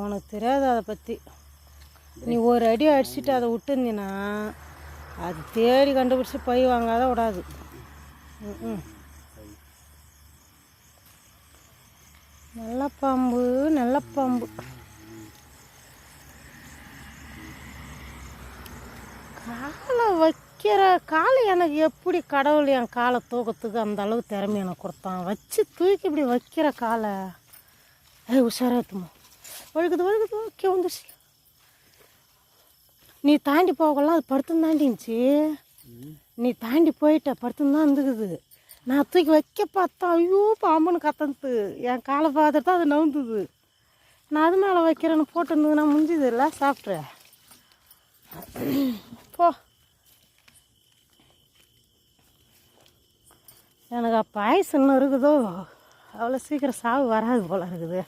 அவனுக்கு தெரியாது அதை பற்றி. நீ ஒரு அடி அடிச்சுட்டு அதை விட்டுருந்தீன்னா அது தேடி கண்டுபிடிச்சி பை வாங்காத விடாது. நல்ல பாம்பு, நல்ல பாம்பு. காலை வைக்கிற காலை எனக்கு எப்படி கடவுள் என் காலை தூக்கத்துக்கு அந்த அளவு திறமை எனக்கு கொடுத்தான். வச்சு தூக்கி இப்படி வைக்கிற காலை உஷாராத்துமா. ஒழுகுது ஓகே வந்துருச்சு. நீ தாண்டி போகலாம், அது படுத்துன்னு தாண்டிச்சு. நீ தாண்டி போயிட்ட படுத்துன்னு தான் இருந்துக்குது. நான் தூக்கி வைக்க பார்த்தா ஐயோ பாம்புன்னு கத்தந்து என் காலை பார்த்துட்டு அது நவுந்துது. நான் அது மேலே வைக்கிறேன்னு போட்டுருந்தது. நான் முடிஞ்சது இல்லை சாப்பிட்றேன் போ. எனக்கு பாயசம் இருக்குதோ அவ்வளோ சீக்கிரம் சாவு வராது போல் இருக்குது.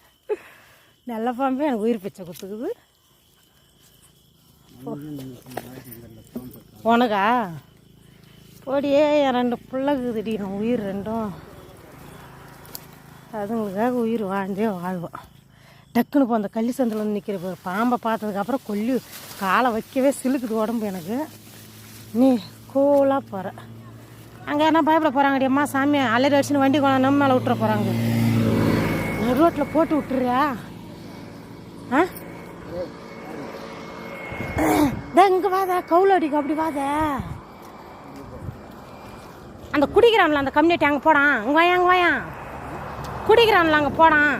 நல்ல பாம்பே எனக்கு உயிர் பிச்சை கொடுத்துக்குது. உனக்கா போடியே என் 2 பிள்ளைக்குதுடி. நான் உயிர் 2ம் அதுங்களுக்காக உயிர் வாழ்ந்தே வாழ்வான். டக்குன்னு இப்போ அந்த கள்ளி சந்தில் வந்து நிற்கிற பாம்பை பார்த்ததுக்கப்புறம் கொல்லி காலை வைக்கவே சிலுக்குது உடம்பு எனக்கு. நீ கூலாக போகிற அங்கே என்ன பயப்பட போகிறாங்கடி அம்மா சாமி அலறி அடிச்சுன்னு வண்டி கொண்டா நம்ம மேலே விட்டுற போகிறாங்க. நான் ரோட்டில் போட்டு விட்டுறியா? ஆ இங்கே வாத கவுள அடிக்க அப்படி வாத. அந்த குடிக்கிறான்ல அந்த கம்யூனிட்டி அங்கே போடான். அங்கே வாயான் குடிக்கிறான்ல அங்கே போடான்.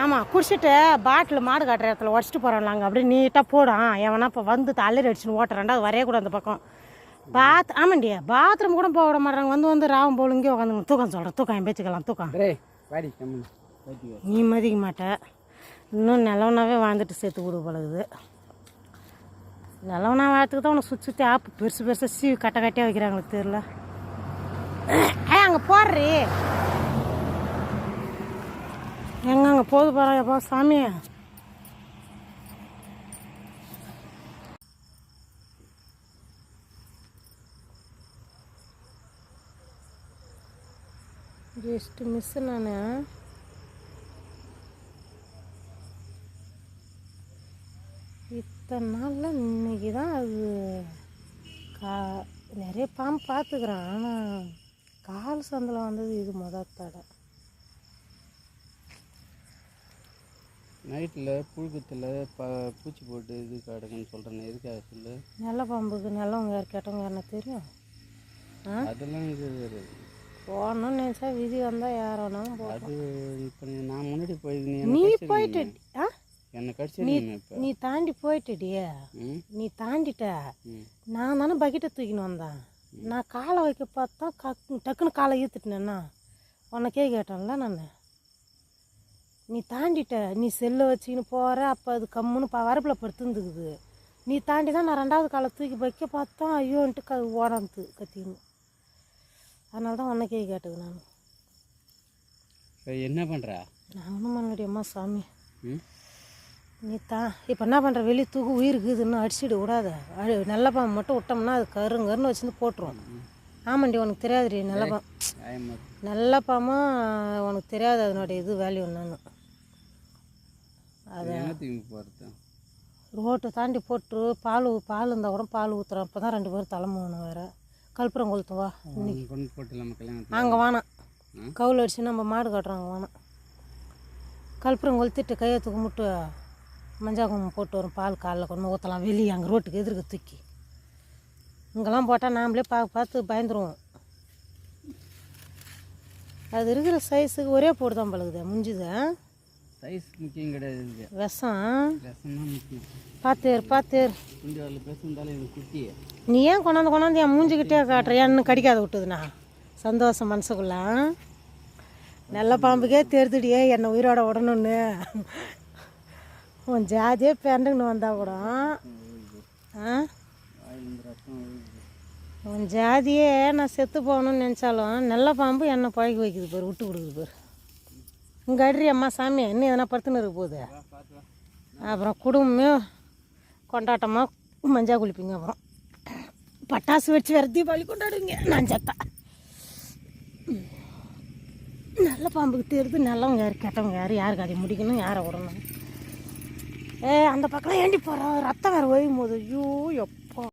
ஆமாம் குடிச்சிட்டு பாட்டில் மாடு காட்டுற இடத்துல உடச்சிட்டு போகிறான்ல அங்கே அப்படியே நீட்டாக போடான். எவனா இப்போ வந்து அலறி அடிச்சுன்னு ஓட்டுறான்டா. அது வரையக்கூடாது அந்த பக்கம். ஆமாண்டி பாத்ரூம் கூட போக விட மாட்டாங்க. வந்து ராவும் போல இங்கே உட்காந்து தூக்கம் சொல்கிறேன். தூக்கம் பேச்சுக்கலாம் தூக்கம். நீ மதிக்க மாட்டேன். இன்னும் நிலவனாவே வாழ்ந்துட்டு சேர்த்து விடு பழகுது. நிலவனா வாழ்த்துக்கு தான் உனக்கு சுற்றி ஆப்பு பெருசு பெருசாக சீவி கட்டையாக வைக்கிறாங்களுக்கு தெரியல. அங்கே போடுறி எங்க அங்கே போது போகிறாப்பா சாமி. ஜஸ்ட் மிஸ் நான். இத்தனை நாளில் இன்னைக்கு தான் அது நிறைய பாம்பு பார்த்துக்கிறேன். ஆனால் கால் சந்தில் வந்தது இது முதல் தடவை. நைட்டில் புழுக்கத்தில் பூச்சி போட்டு இது கிடக்குன்னு சொல்கிறேன். எதுக்காக சொல்லு? நல்ல பாம்புக்கு நல்லவங்க யார் கேட்டவங்க என்ன தெரியும்? அதெல்லாம் இது போகணும்னு நினச்சா விதி வந்தால் யாரோனாலும் போகும். அது இப்போ நான் முன்னாடி போய் நீ போயிட்டு என்னை கடிச்சு நீ தாண்டி போயிட்டடியே. நீ தாண்டிட்ட. நான் தானே பக்கெட்டை தூக்கின்னு வந்தேன். நான் காலை வைக்க பார்த்தா டக்குன்னு காலை ஈத்துட்டேன்னா உனக்கே கேட்டேன்ல நான். நீ தாண்டிட்ட. நீ செல்லை வச்சுக்கின்னு போகிற. அப்போ அது கம்முன்னு வரப்பில் படுத்துருந்துக்குது. நீ தாண்டி தான் நான் 2வது காலை தூக்கி வைக்க பார்த்தா ஐயோன்ட்டு ஓடாந்து கத்தின்னு. அதனால தான் உனக்கே கேட்டது நான். என்ன பண்ணுறா? நான் ஒன்றும் பண்ணடியம்மா சாமி. நீ இப்போ என்ன பண்ணுற? வெளியே தூக்கு உயிருக்குதுன்னு அடிச்சுட்டு விடாத. நல்ல பாம்பு மட்டும் விட்டோம்னா அது கருன்னு வச்சுருந்து போட்டுருவோம். ஆமாண்டி உனக்கு தெரியாதுடி. நல்ல பாம்பும் உனக்கு தெரியாது அதனுடைய இது வேல்யூ என்னன்னு. அதை ரோட்டை தாண்டி போட்டு பால் இருந்தால் கூட பால் ஊற்றுறோம். அப்போ தான் 2 பேரும் தலைமுகணும். வேறு கல்புரம் கொளுத்தும் வா இன்னைக்கு. அங்கே வேணாம் கவுள் அடிச்சு நம்ம மாடு காட்டுறோம். அங்கே வேணாம் கல்புரம் கொளுத்திட்டு கையத்துக்கு முட்டு மஞ்சள் குங்குமம் போட்டு வரும். பால் காலில் கொண்டு ஊற்றலாம். வெளியே அங்கே ரோட்டுக்கு எதிர்க்க தூக்கி இங்கெல்லாம் போட்டால் நாம்ளே பார்த்து பயந்துருவோம். அது இருக்கிற சைஸுக்கு ஒரே போட்டு தான் பழகுது முடிஞ்சுது. சைஸ் முக்கியம் கிடையாது. விஷம் பார்த்தேர் நீ ஏன் கொண்டாந்து என் மூஞ்சிக்கிட்டே காட்டுற? இன்னும் கடிக்காத விட்டுதுண்ணா சந்தோஷம் மனசுக்குள்ள. நல்ல பாம்புக்கே தெரிதுடியே என்னை உயிரோட விடணுன்னு. உன் ஜாதியே பேண்டுன்னு வந்தால் கூட உன் ஜாதியே நான் செத்து போகணும்னு நினச்சாலும் நல்ல பாம்பு என்னை பழகி வைக்குது பாரு. விட்டு கொடுக்குது பாரு. இங்கே அட்ரி அம்மா சாமி இன்னும் எதனா படுத்துன்னு இருக்க போகுது. அப்புறம் குடும்பமே கொண்டாட்டமாக மஞ்சள் குளிப்பீங்க. அப்புறம் பட்டாசு வச்சு வேறு தீபாவளி கொண்டாடுவீங்க. நான் செத்தா நல்ல பாம்புக்கு தெரியுது. நல்லவங்க யார் கெட்டவங்க யார், யாருக்கு அதை முடிக்கணும், யாரை விடணும். அந்த பக்கம் ஏண்டி போகிறோம் ரத்தம் வேறு ஒய்யும் போது ஐயோ எப்பா